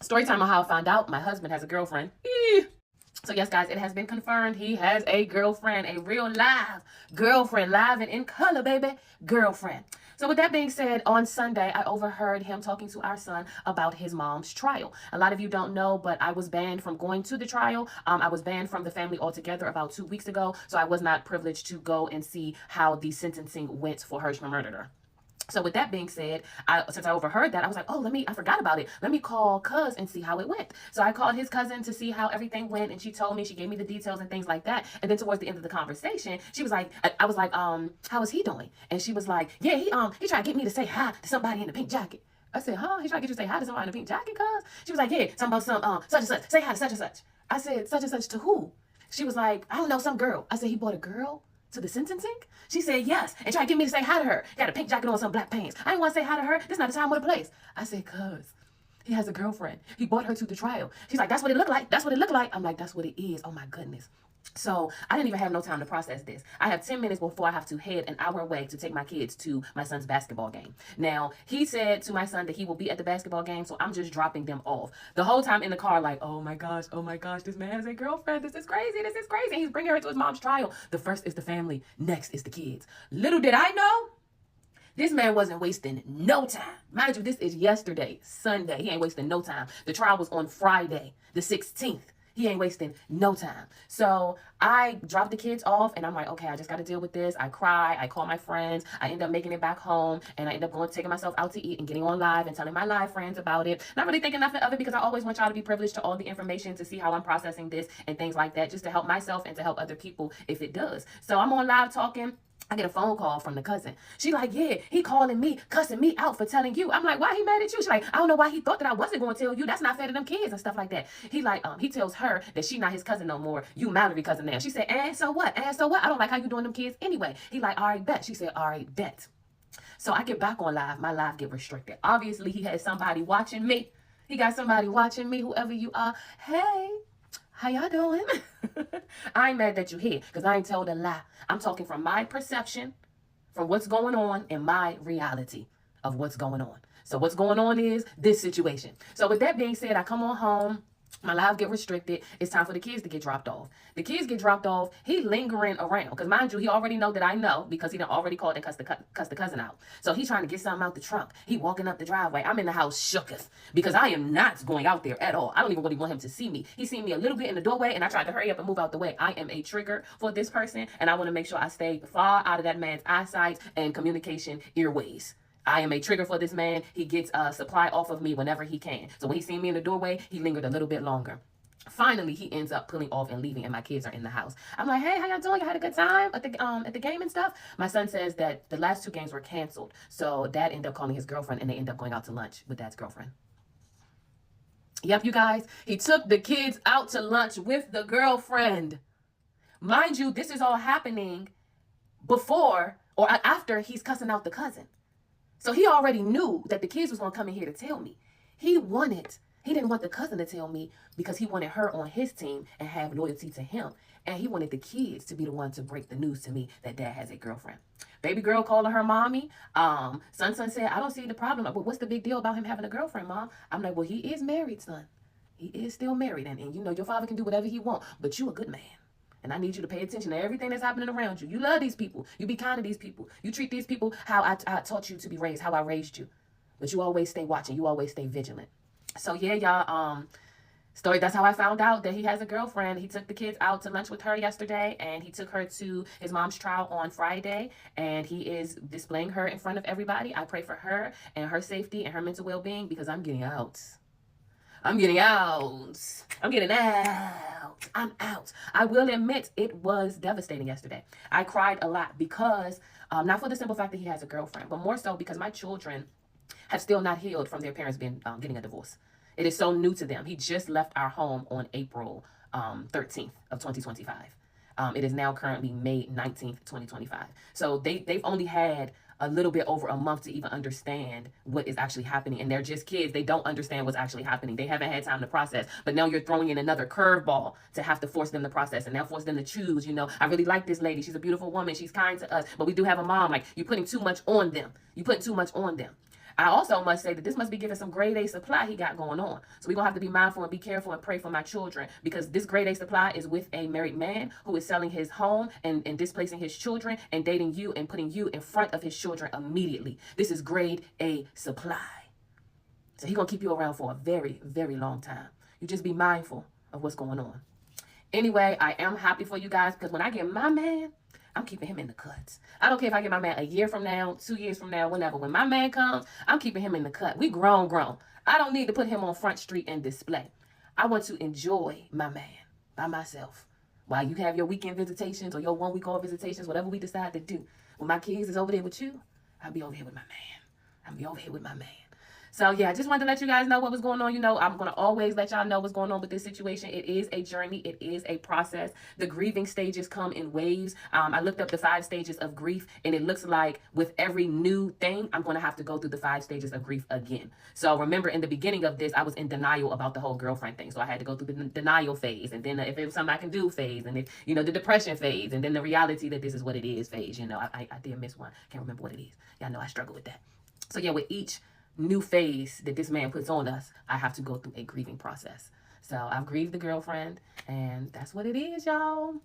Story time on how I found out my husband has a girlfriend. So yes, guys, it has been confirmed. He has a girlfriend, a real live girlfriend, live and in color, baby, girlfriend. So with that being said, on Sunday, I overheard him talking to our son about his mom's trial. A lot of you don't know, but I was banned from going to the trial. I was banned from the family altogether about 2 weeks ago. So I was not privileged to go and see how the sentencing went for Hirschman murderer. So with that being said, since I overheard that, I was like, oh, I forgot about it. Let me call cuz and see how it went. So I called his cousin to see how everything went. And she told me, she gave me the details and things like that. And then towards the end of the conversation, she was like, I was like, how is he doing? And she was like, yeah, he tried to get me to say hi to somebody in the pink jacket. I said, huh? He tried to get you to say hi to somebody in the pink jacket, cuz? She was like, yeah, something about such and such. Say hi to such and such. I said, such and such to who? She was like, I don't know, some girl. I said, he bought a girl to the sentencing? She said yes, and tried to get me to say hi to her. Got a pink jacket on, some black pants. I didn't want to say hi to her. This is not the time or the place. I said, cuz, he has a girlfriend. He brought her to the trial. She's like, that's what it looked like. That's what it looked like. I'm like, that's what it is. Oh my goodness. So I didn't even have no time to process this. I have 10 minutes before I have to head an hour away to take my kids to my son's basketball game. Now, he said to my son that he will be at the basketball game, so I'm just dropping them off. The whole time in the car, like, oh my gosh, this man has a girlfriend. This is crazy. This is crazy. He's bringing her to his mom's trial. The first is the family. Next is the kids. Little did I know, this man wasn't wasting no time. Mind you, this is yesterday, Sunday. He ain't wasting no time. The trial was on Friday, the 16th. He ain't wasting no time. So I dropped the kids off and I'm like, okay, I just got to deal with this. I cry. I call my friends. I end up making it back home and I end up taking myself out to eat and getting on live and telling my live friends about it. Not really thinking nothing of it because I always want y'all to be privileged to all the information to see how I'm processing this and things like that, just to help myself and to help other people if it does. So I'm on live talking. I get a phone call from the cousin. She like, yeah, he calling me, cussing me out for telling you. I'm like, why he mad at you? She like, I don't know why he thought that I wasn't going to tell you. That's not fair to them kids and stuff like that. He like, he tells her that she not his cousin no more. You Mallory cousin now. She said, and so what? And so what? I don't like how you doing them kids anyway. He like, all right, bet. She said, all right, bet. So I get back on live. My live get restricted. Obviously, he had somebody watching me. He got somebody watching me, whoever you are. Hey. How y'all doing? I ain't mad that you here because I ain't told a lie. I'm talking from my perception, from what's going on in my reality of what's going on. So what's going on is this situation. So with that being said, I come on home. My live get restricted. It's time for the kids to get dropped off. The kids get dropped off. He lingering around. Because mind you, he already know that I know because he done already called and cussed the cousin out. So he's trying to get something out the trunk. He walking up the driveway. I'm in the house shooketh because I am not going out there at all. I don't even really want him to see me. He seen me a little bit in the doorway and I tried to hurry up and move out the way. I am a trigger for this person and I want to make sure I stay far out of that man's eyesight and communication earways. I am a trigger for this man. He gets supply off of me whenever he can. So when he seen me in the doorway, he lingered a little bit longer. Finally, he ends up pulling off and leaving, and my kids are in the house. I'm like, hey, how y'all doing? You had a good time at the game and stuff? My son says that the last 2 games were canceled. So dad ended up calling his girlfriend, and they end up going out to lunch with dad's girlfriend. Yep, you guys. He took the kids out to lunch with the girlfriend. Mind you, this is all happening before or after he's cussing out the cousin. So he already knew that the kids was going to come in here to tell me. He didn't want the cousin to tell me because he wanted her on his team and have loyalty to him. And he wanted the kids to be the one to break the news to me that dad has a girlfriend. Baby girl calling her mommy. Son said, I don't see the problem. But what's the big deal about him having a girlfriend, Mom? I'm like, well, he is married, son. He is still married. And you know, your father can do whatever he wants. But you a good man. And I need you to pay attention to everything that's happening around you. You love these people. You be kind to these people. You treat these people how I taught you to be raised, how I raised you. But you always stay watching. You always stay vigilant. So yeah, y'all, that's how I found out that he has a girlfriend. He took the kids out to lunch with her yesterday, and he took her to his mom's trial on Friday, and he is displaying her in front of everybody. I pray for her and her safety and her mental well-being because I'm getting out. I'm getting out. I'm getting out. I'm out. I will admit it was devastating yesterday. I cried a lot because, not for the simple fact that he has a girlfriend, but more so because my children have still not healed from their parents getting a divorce. It is so new to them. He just left our home on April 13th of 2025. It is now currently May 19th, 2025. So they've only had a little bit over a month to even understand what is actually happening. And they're just kids. They don't understand what's actually happening. They haven't had time to process. But now you're throwing in another curveball to have to force them to process and now force them to choose. You know, I really like this lady. She's a beautiful woman. She's kind to us. But we do have a mom. Like, you're putting too much on them. You put too much on them. I also must say that this must be giving some grade A supply he got going on. So we're going to have to be mindful and be careful and pray for my children, because this grade A supply is with a married man who is selling his home and displacing his children and dating you and putting you in front of his children immediately. This is grade A supply. So he's going to keep you around for a very, very long time. You just be mindful of what's going on. Anyway, I am happy for you guys, because when I get my man, I'm keeping him in the cuts. I don't care if I get my man a year from now, 2 years from now, whenever. When my man comes, I'm keeping him in the cut. We grown. I don't need to put him on Front Street and display. I want to enjoy my man by myself while you have your weekend visitations or your 1 week old visitations, whatever we decide to do. When my kids is over there with you, I'll be over here with my man. I'll be over here with my man. So, yeah, I just wanted to let you guys know what was going on. You know, I'm going to always let y'all know what's going on with this situation. It is a journey. It is a process. The grieving stages come in waves. I looked up the 5 stages of grief, and it looks like with every new thing, I'm going to have to go through the 5 stages of grief again. So, remember, in the beginning of this, I was in denial about the whole girlfriend thing. So, I had to go through the denial phase, and then if it was something I can do phase, and if, you know, the depression phase, and then the reality that this is what it is phase. You know, I did miss one. Can't remember what it is. Y'all know I struggle with that. So, yeah, with each new phase that this man puts on us, I have to go through a grieving process. So I've grieved the girlfriend, and that's what it is, y'all.